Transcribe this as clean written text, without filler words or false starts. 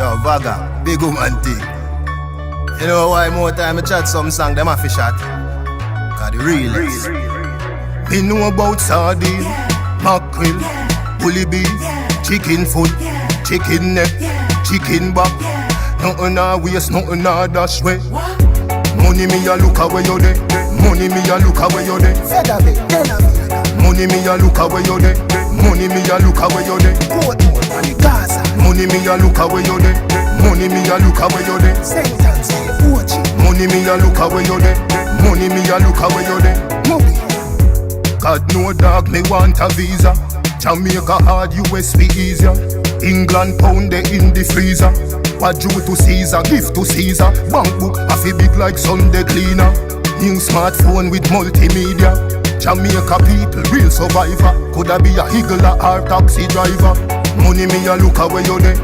Yo, Vaga, big woman thing. You know why more time I chat some song, them have to shot? Cause the realest. Me know about sardine, mackerel, bully beef, chicken foot, chicken neck, chicken back. Nothing a waste, nothing a dash way. Money me a look away you dey. Money me a look away you dey. Money me a look away you dey. Money me a look away you dey. Money me a look away you dey. Money me a look away you dey. Money me a look away you dey. Money me a look away you dey. God no dog me want a visa. Jamaica hard, US be easier. England pound they in the freezer. What due to Caesar, gift to Caesar. Bank book a fi big like Sunday cleaner. New smartphone with multimedia. Jamaica people, real survivor. Coulda be a higgler or taxi driver. Money me a look away you dey.